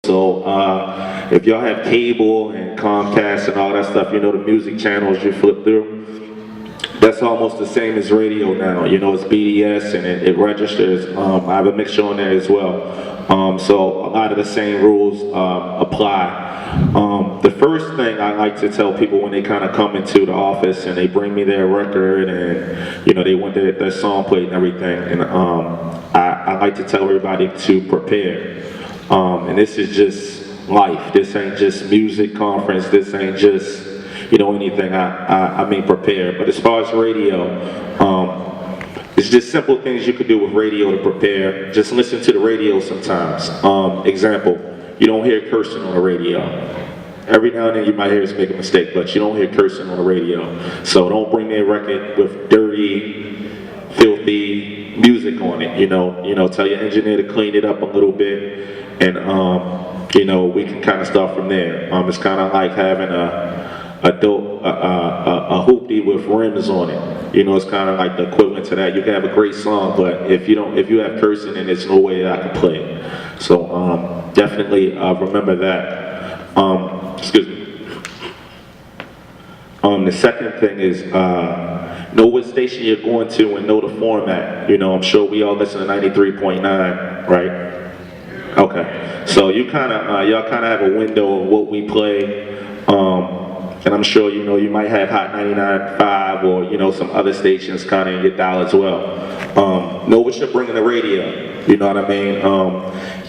So if y'all have cable and Comcast and all that stuff, you know the music channels you flip through, that's almost the same as radio now. You know, it's BDS and it registers. I have a mixture on there as well. So a lot of the same rules apply. The first thing I like to tell people when they kind of come into the office and they bring me their record and you know they want their song played and everything, and I like to tell everybody to prepare. And this is just life. This ain't just music conference. This ain't just, you know, anything. I mean prepare. But as far as radio, it's just simple things you could do with radio to prepare. Just listen to the radio sometimes. Example, you don't hear cursing on the radio. Every now and then you might hear us make a mistake, but you don't hear cursing on the radio. So don't bring me a record with dirty, filthy music on it. You know, tell your engineer to clean it up a little bit. And you know, we can kind of start from there. It's kind of like having a hoopty with rims on it. You know, it's kind of like the equivalent to that. You can have a great song, but if you have cursing, then there's no way that I can play it. So definitely remember that. Excuse me. The second thing is know what station you're going to and know the format. You know, I'm sure we all listen to 93.9, right? Okay, so you kind of, y'all kind of have a window of what we play, and I'm sure you know you might have Hot 99.5 or you know some other stations kind of in your dial as well. Know what you're bringing the radio. You know what I mean?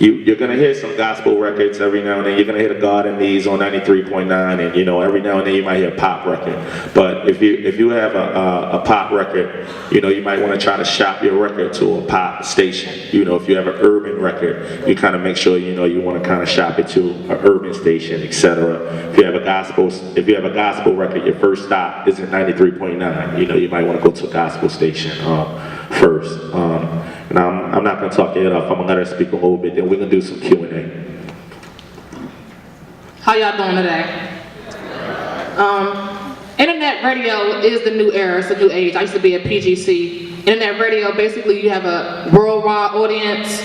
You're gonna hear some gospel records every now and then. You're gonna hear the God in Me's on 93.9, and you know every now and then you might hear a pop record. But if you have a pop record, you know you might want to try to shop your record to a pop station. You know if you have an urban record, you kind of make sure you know you want to kind of shop it to an urban station, etc. If you have a gospel record, your first stop is at 93.9. You know you might want to go to a gospel station first. And I'm not going to talk your head off. I'm going to let her speak a little bit, then we're going to do some Q&A. How y'all doing today? Internet radio is the new era, it's the new age. I used to be at PGC. Internet radio, basically you have a worldwide audience,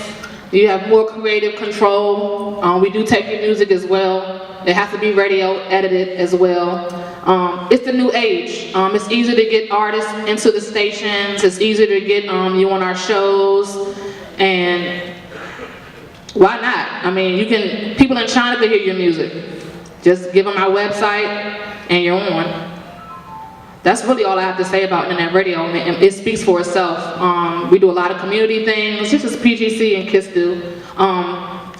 you have more creative control. We do take your music as well. It has to be radio edited as well. It's the new age. It's easier to get artists into the stations. It's easier to get you on our shows. And why not? I mean, people in China can hear your music. Just give them our website and you're on. That's really all I have to say about internet radio. I mean, it speaks for itself. We do a lot of community things, just as PGC and KISS do.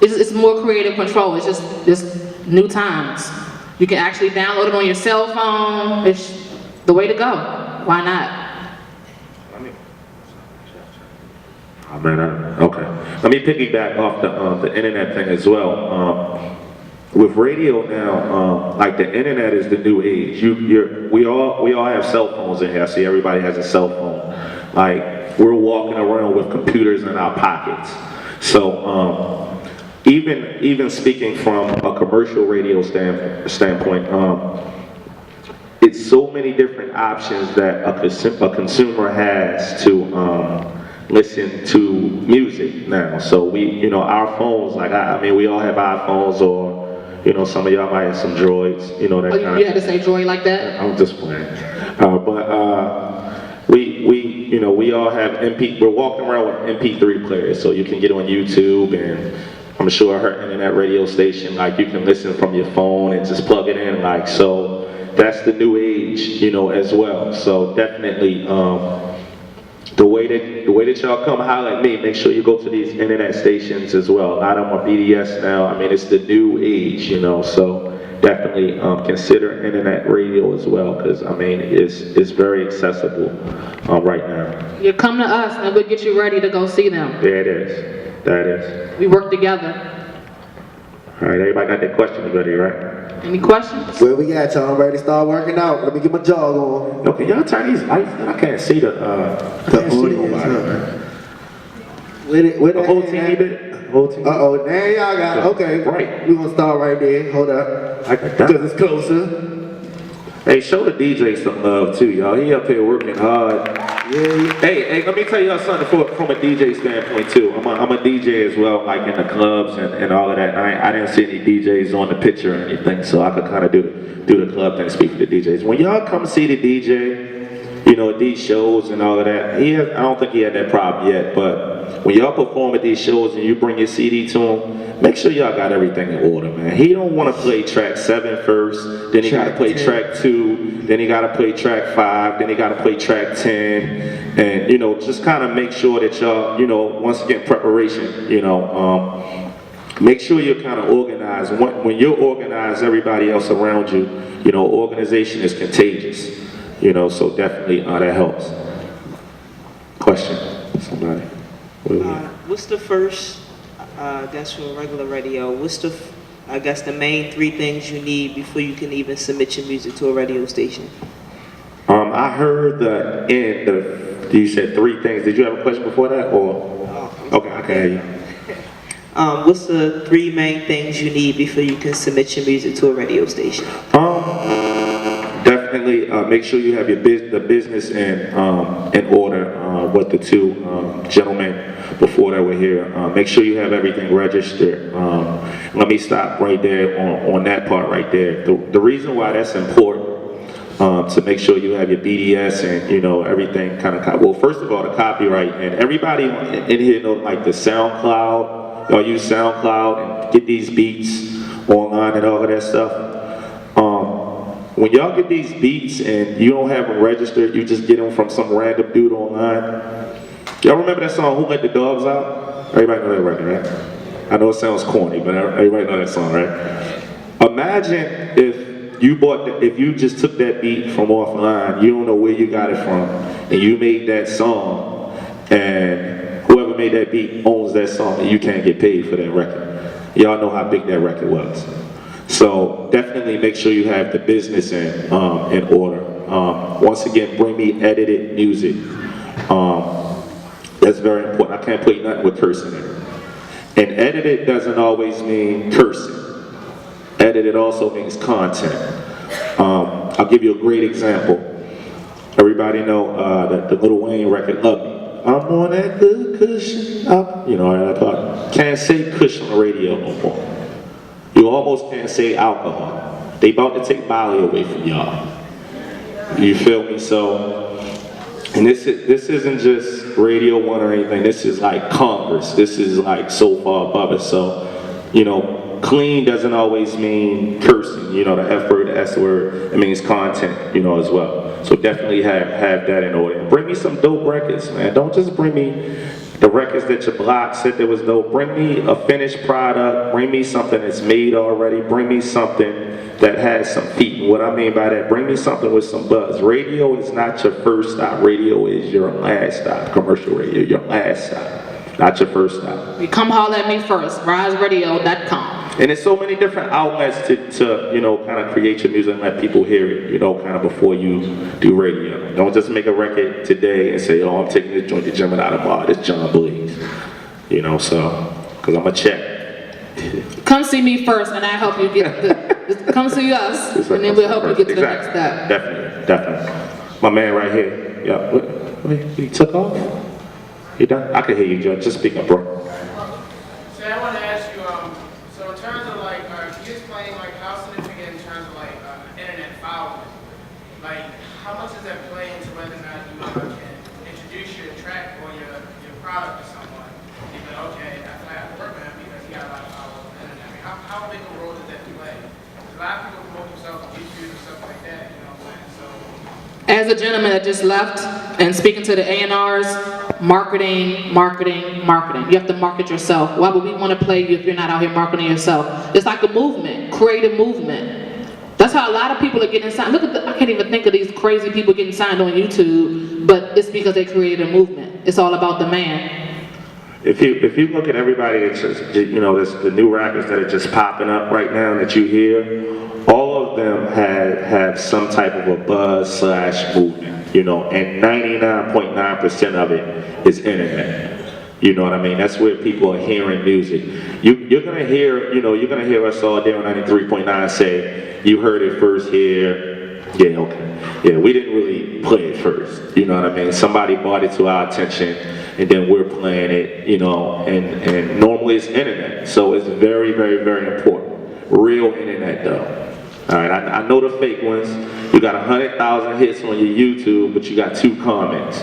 It's more creative control. It's just new times. You can actually download it on your cell phone. It's the way to go. Why not? Okay. Let me piggyback off the internet thing as well. With radio now, like the internet is the new age. We all have cell phones in here. I see everybody has a cell phone. Like we're walking around with computers in our pockets. So even speaking from a commercial radio standpoint, it's so many different options that a consumer has to listen to music now. So our phones, like I mean, we all have iPhones, or you know, some of y'all might have some Droids. You know that. Oh, you had to say Droid like that? I'm just playing. We all have we're walking around with MP3 players, so you can get on YouTube, and I'm sure her internet radio station, like you can listen from your phone and just plug it in, like, so that's the new age, you know, as well. So definitely, the way that y'all come holler at me, make sure you go to these internet stations as well. A lot of them are BDS now. I mean, it's the new age, you know, so definitely consider internet radio as well, because I mean, it's very accessible right now. You come to us and we'll get you ready to go see them. There it is. That is. We work together. All right, everybody got their questions ready, right? Any questions? Where we at, y'all? I'm ready to start working out. Let me get my jog on. Okay, y'all turn these lights. I can't see the audience. Where the whole team bit. Uh-oh, now y'all got it. Okay. Right. We're gonna start right there. Hold up. Because it's closer. Hey, show the DJ some love too, y'all. He up here working hard. Hey, let me tell you something from a DJ standpoint too. I'm a DJ as well, like in the clubs and all of that. I didn't see any DJs on the picture or anything, so I could kind of do the club thing, speak to the DJs. When y'all come see the DJ, you know, at these shows and all of that, I don't think he had that problem yet, but when y'all perform at these shows and you bring your CD to him, make sure y'all got everything in order, man. He don't want to play track 7 first, then he got to play track 2, then he got to play track 5, then he got to play track 10, and, you know, just kind of make sure that y'all, you know, once again, preparation, you know, make sure you're kind of organized. When you're organized, everybody else around you, you know, organization is contagious, you know, so definitely that helps. Question, somebody? What's the first, I guess for regular radio, what's the, I guess the main 3 things you need before you can even submit your music to a radio station? I heard the end of, you said 3 things. Did you have a question before that, or? Okay, I can hear you. What's the 3 main things you need before you can submit your music to a radio station? Definitely make sure you have your the business in order. What the 2 gentlemen before that were here, make sure you have everything registered. Let me stop right there on that part right there. The reason why that's important to make sure you have your BDS and, you know, everything kind of, well, first of all, the copyright, and everybody in here know like the SoundCloud, y'all use SoundCloud and get these beats online and all of that stuff. When y'all get these beats and you don't have them registered, you just get them from some random dude online. Y'all remember that song, Who Let the Dogs Out? Everybody know that record, right? I know it sounds corny, but everybody know that song, right? Imagine if you just took that beat from offline, you don't know where you got it from, and you made that song, and whoever made that beat owns that song, and you can't get paid for that record. Y'all know how big that record was. So definitely make sure you have the business in order. Once again, bring me edited music. That's very important. I can't play nothing with cursing in it. And edited doesn't always mean cursing. Edited also means content. I'll give you a great example. Everybody know the Lil Wayne record, Love Me. I'm on that good cushion. You know, I can't say cushion on the radio no more. You almost can't say alcohol. They about to take Molly away from y'all. You feel me? So, and this isn't just Radio 1 or anything. This is like Congress. This is like so far above it. So, you know, clean doesn't always mean cursing. You know, the F word, the S word, it means content, you know, as well. So definitely have that in order. Bring me some dope records, man. Don't just bring me the records that your block said there was dope. Bring me a finished product. Bring me something that's made already. Bring me something that has some feet. What I mean by that, bring me something with some buzz. Radio is not your first stop. Radio is your last stop. Commercial radio, your last stop, not your first stop. You come holler at me first, RyzeRadio.com. And there's so many different outlets to you know, kind of create your music and let people hear it, you know, kind of before you do radio. Don't just make a record today and say, oh, I'm taking this joint to Gemini tomorrow. This John Bleeds. You know, so, because I'm a check. Come see me first, and I help you get come see us, and then we'll help you get to the next step. Definitely. My man right here. Yeah, what, he took off? You done? I can hear you, Judge. Just speak up, bro. So I want to ask you, so in terms of like, can you explain like how significant in terms of like internet following, like how much does that play into whether or not you can introduce your track or your product to someone? You go, okay, I have to work with him because he got a lot of followers on the internet. I mean, how big a role does that play? Because a lot of people promote themselves on YouTube and stuff like that, you know what I'm saying? So. As a gentleman that just left and speaking to the A&Rs, marketing. You have to market yourself. Why would we want to play you if you're not out here marketing yourself? It's like a movement, create a movement. That's how a lot of people are getting signed. Look at I can't even think of these crazy people getting signed on YouTube, but it's because they created a movement. It's all about the man. If you look at everybody that's just, you know, the new rappers that are just popping up right now that you hear, all of them have some type of a buzz / movement, you know, and 99.9% of it is internet. You know what I mean? That's where people are hearing music. You're gonna hear, you know, you're gonna hear us all there on 93.9 say, you heard it first here, Yeah, okay. Yeah, we didn't really play it first, you know what I mean? Somebody brought it to our attention, and then we're playing it, you know, and normally it's internet, so it's very, very, very important. Real internet, though. All right, I know the fake ones. You got 100,000 hits on your YouTube, but you got 2 comments.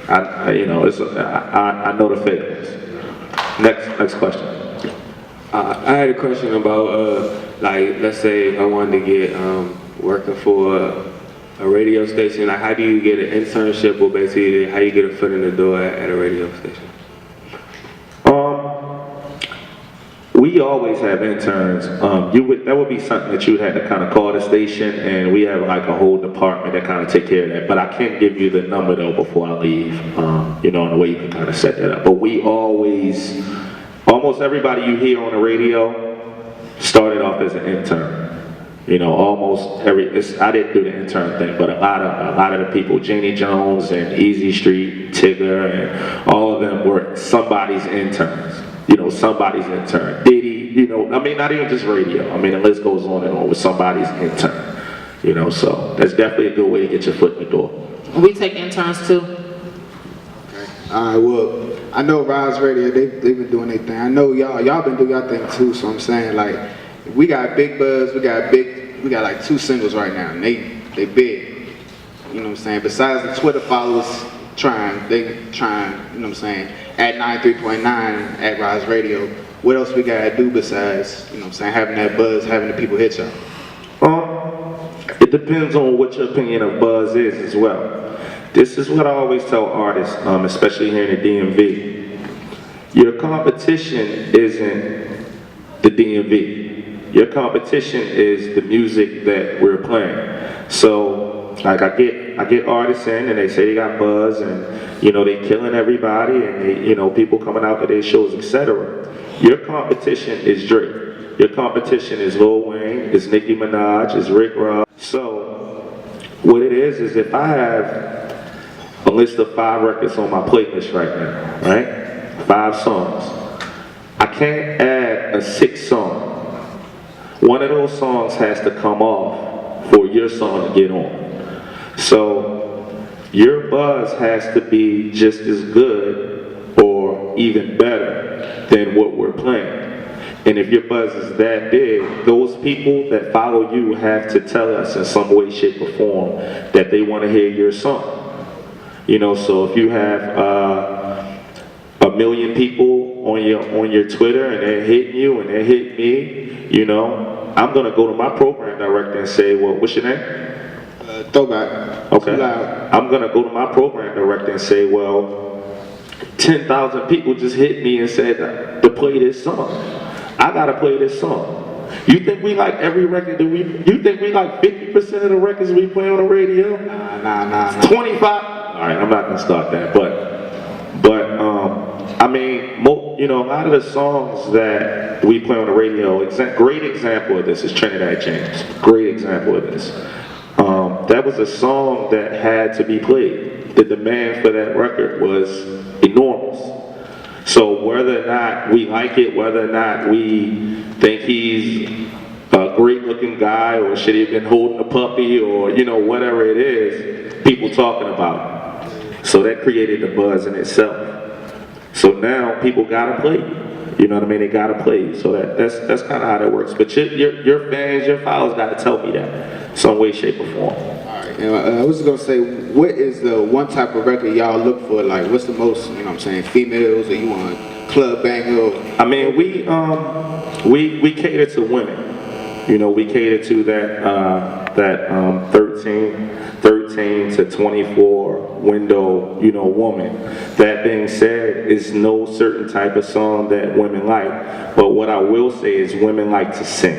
You know, I know the fake ones. Next question. I had a question about, like, let's say I wanted to get working for a radio station. Like, how do you get an internship, or basically how you get a foot in the door at a radio station? We always have interns. That would be something that you had to kind of call the station, and we have like a whole department that kind of take care of that. But I can't give you the number though before I leave. You know, in a way you can kind of set that up. But we almost everybody you hear on the radio started off as an intern. You know, I didn't do the intern thing, but a lot of the people, Jeannie Jones and Easy Street, Tigger, and all of them were somebody's interns. You know, somebody's intern. Diddy, you know, I mean, not even just radio. I mean, the list goes on and on with somebody's intern. You know, so that's definitely a good way to get your foot in the door. We take interns too. Okay. All right. Well, I know Ryze Radio. They've been doing their thing. I know y'all been doing your thing too. So I'm saying, like, we got big buzz. We got like 2 singles right now, and they big. You know what I'm saying? Besides the Twitter followers they trying, you know what I'm saying, at 93.9 at Ryze Radio. What else we gotta do besides, you know what I'm saying, having that buzz, having the people hit y'all? It depends on what your opinion of buzz is as well. This is what I always tell artists, especially here in the DMV. Your competition isn't the DMV. Your competition is the music that we're playing. So, like, I get artists in and they say they got buzz and, you know, they killing everybody and they, you know, people coming out to their shows, etc. Your competition is Drake. Your competition is Lil Wayne, is Nicki Minaj, is Rick Ross. So, what it is if I have a list of 5 records on my playlist right now, right? 5 songs. I can't add a 6th song. One of those songs has to come off for your song to get on. So your buzz has to be just as good or even better than what we're playing. And if your buzz is that big, those people that follow you have to tell us in some way, shape, or form that they want to hear your song. You know, so if you have 1 million people on your Twitter and they're hitting you and they're hitting me, you know, I'm gonna go to my program director and say, well, what's your name? Throwback. Okay. I'm gonna go to my program director and say, well, 10,000 people just hit me and said to play this song. I gotta play this song. You think we like every record you think we like 50% of the records we play on the radio? Nah. 25? All right, I'm not gonna start that, but I mean, you know, a lot of the songs that we play on the radio, great example of this is Trinidad James. Great example of this. That was a song that had to be played. The demand for that record was enormous. So whether or not we like it, whether or not we think he's a great looking guy or should he have been holding a puppy or, you know, whatever it is, people talking about it. So that created the buzz in itself. So now people gotta play you. You know what I mean? They gotta play you. So that's kind of how that works. But your fans, your followers gotta tell me that, some way, shape, or form. Alright, and I was gonna say, what is the one type of record y'all look for? Like, what's the most, you know what I'm saying, females, or you want club banger? Or... I mean, we cater to women. You know, we cater to that 13 to 24 window, you know, woman. That being said, it's no certain type of song that women like. But what I will say is women like to sing.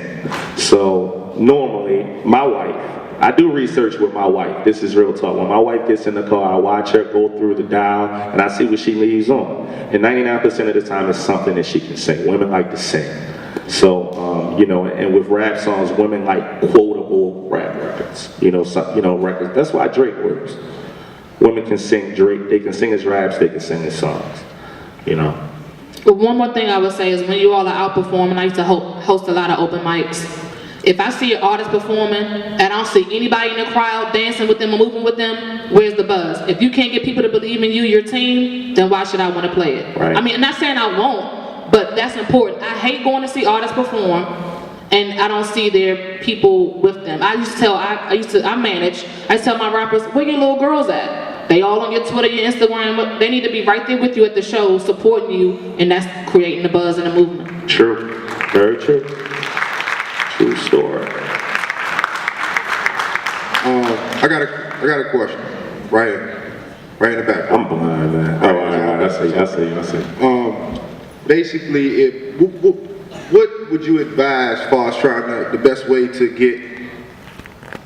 So normally, my wife, I do research with my wife. This is real talk. When my wife gets in the car, I watch her go through the dial and I see what she leaves on. And 99% of the time it's something that she can sing. Women like to sing. So, you know, and with rap songs, women like quotable rap records. You know, records. That's why Drake works. Women can sing Drake. They can sing his raps. They can sing his songs. You know. But one more thing I would say is when you all are out performing, I used to host a lot of open mics. If I see an artist performing and I don't see anybody in the crowd dancing with them or moving with them, where's the buzz? If you can't get people to believe in you, your team, then why should I want to play it? Right. I mean, I'm not saying I won't, but that's important. I hate going to see artists perform and I don't see their people with them. I used to tell my rappers, where your little girls at? They all on your Twitter, your Instagram, they need to be right there with you at the show, supporting you, and that's creating the buzz and the movement. True. Very true. True story. I got a question. Right here. Right in the back. I'm blind, man. Oh, I see. Basically, what would you advise as far as trying the best way to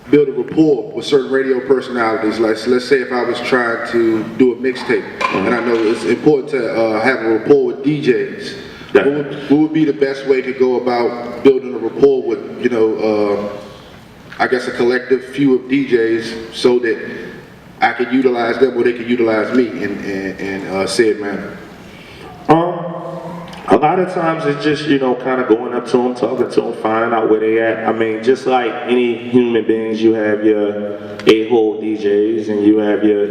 build a rapport with certain radio personalities? Like, let's say if I was trying to do a mixtape, and I know it's important to have a rapport with DJs. Yeah. What would be the best way to go about building a rapport with, I guess a collective few of DJs so that I could utilize them or they could utilize me in said manner? A lot of times it's just, kind of going up to them, talking to them, finding out where they at. I mean, just like any human beings, you have your a-hole DJs and you have your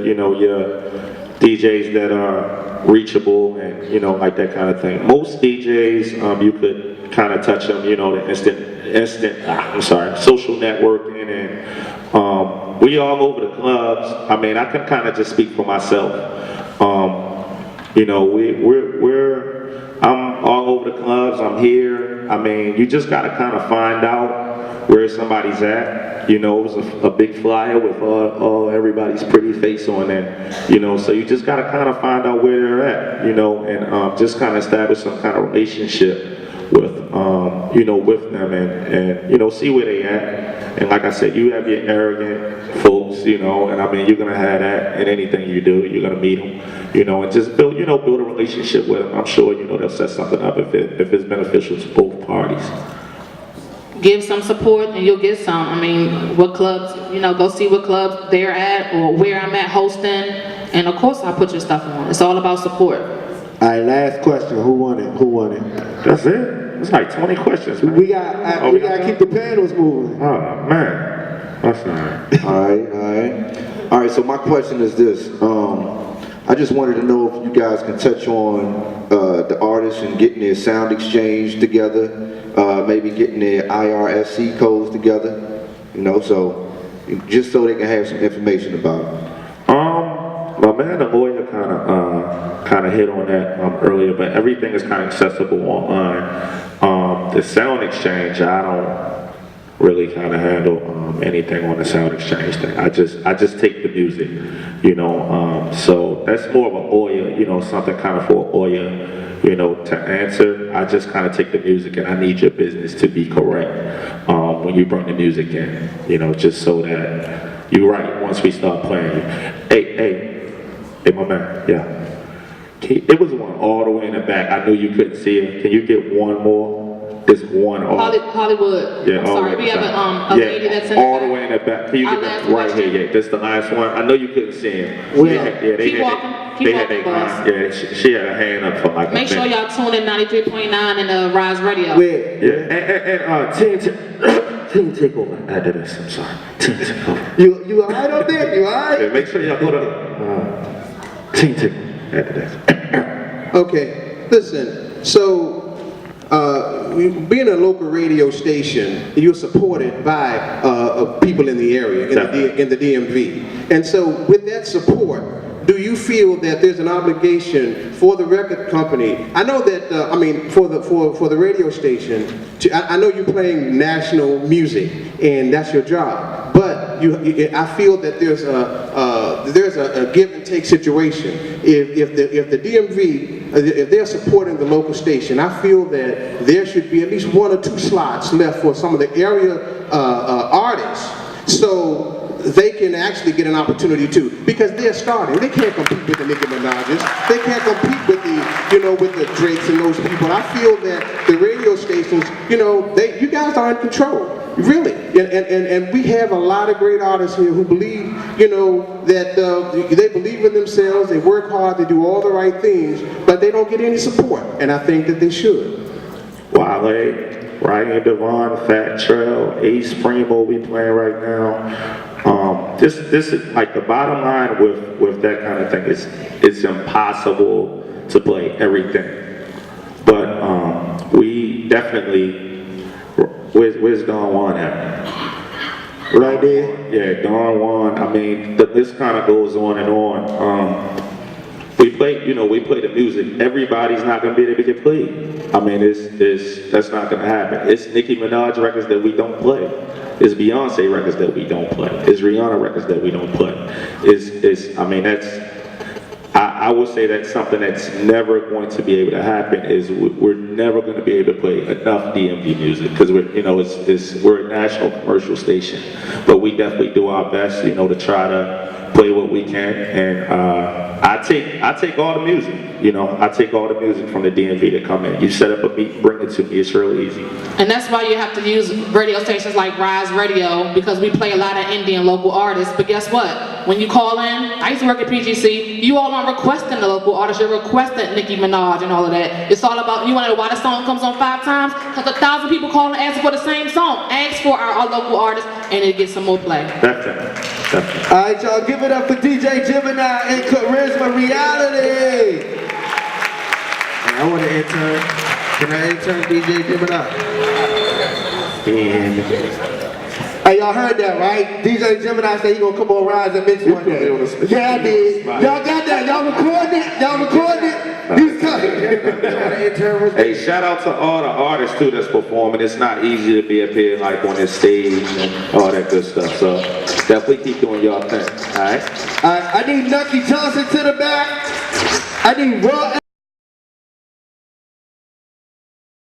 DJs that are reachable and, like that kind of thing. Most DJs, you could kind of touch them, the social networking and we all over the clubs. I mean, I can kind of just speak for myself. I'm all over the clubs, I'm here. I mean, you just gotta kind of find out where somebody's at. It was a big flyer with all everybody's pretty face on there. So you just gotta kind of find out where they're at, and just kind of establish some kind of relationship with them and see where they at. And like I said, you have your arrogant folks, and I mean, you're gonna have that in anything you do. You're gonna meet them, and just build a relationship with them. I'm sure, they'll set something up if it's beneficial to both parties. Give some support and you'll get some. I mean, what clubs, go see what clubs they're at or where I'm at hosting. And of course, I'll put your stuff on. It's all about support. All right, last question. Who won it? That's it? It's like 20 questions, man. We gotta keep the panels moving. Oh, man. That's all right. All right, so my question is this. I just wanted to know if you guys can touch on the artists and getting their sound exchange together, maybe getting their IRSC codes together, so just so they can have some information about it. My man, the lawyer, kind of hit on that earlier, but everything is kind of accessible online. The sound exchange, I don't really kind of handle anything on the sound exchange thing. I just take the music, so that's more of a lawyer, something kind of for a lawyer, to answer. I just kind of take the music and I need your business to be correct when you bring the music in, just so that you're right once we start playing. Hey, my man, yeah. It was one all the way in the back. I knew you couldn't see it. Can you get one more? There's one Hollywood. Yeah, I'm sorry, we have a lady that's in the all back. the way in the back. Can you Our get that last right question. here? Yeah, this is the last one. I know you couldn't see him. Keep walking, boss. Yeah, she had her hand up for like a Make sure minute. y'all tune in 93.9 and Ryze Radio. Where? And team take over after this. I'm sorry. Team take over. You all right up there? You all right? Yeah, make sure y'all put up. Team take over after this. Okay, listen, so being a local radio station, you're supported by people in the area, in the DMV. And so with that support, do you feel that there's an obligation for the record company? I know that, for the radio station, I know you're playing national music, and that's your job. But I feel that there's a give and take situation. If the DMV, if they're supporting the local station, I feel that there should be at least 1 or 2 slots left for some of the area artists, so they can actually get an opportunity too, because they're starting. They can't compete with the Nicki Minaj's. They can't compete with the Drakes and those people. I feel that the radio stations, you guys are in control, really. And we have a lot of great artists here who believe, that they believe in themselves. They work hard. They do all the right things, but they don't get any support. And I think that they should. Wale, Ryan Devon, Fat Trail, Ace Primo we playing right now. This is like the bottom line with that kind of thing. It's impossible to play everything. But we definitely, where's Don Juan at? Right there? Yeah, Don Juan. I mean, the list kind of goes on and on. We play the music. Everybody's not gonna be able to get played. I mean, that's not gonna happen. It's Nicki Minaj records that we don't play. It's Beyonce records that we don't play. It's Rihanna records that we don't play. I would say that's something that's never going to be able to happen. Is we're never going to be able to play enough DMV music because we're a national commercial station, but we definitely do our best, to try to play what we can. And I take all the music. I take all the music from the DMV to come in. You set up a beat, bring it to me. It's real easy. And that's why you have to use radio stations like Ryze Radio, because we play a lot of indie and local artists. But guess what? When you call in, I used to work at PGC, you all aren't requesting the local artists, you're requesting Nicki Minaj and all of that. It's all about, you want to know why the song comes on 5 times? Because 1,000 people call and ask for the same song. Ask for our local artists and it gets some more play. Definitely. All right, y'all, give it up for DJ Gemini and Charisma Reality. And I want to intern. Can I intern DJ Gemini? Hey, y'all heard that, right? DJ Gemini said he gonna come on Ryze and mix one day. Yeah, I did. Y'all got that? Y'all recording it? Y'all recording it? He's coming. Hey, shout out to all the artists too that's performing. It's not easy to be up here like on this stage and all that good stuff. So definitely keep doing y'all thing. All right. I need Nucky Johnson to the back. I need Raw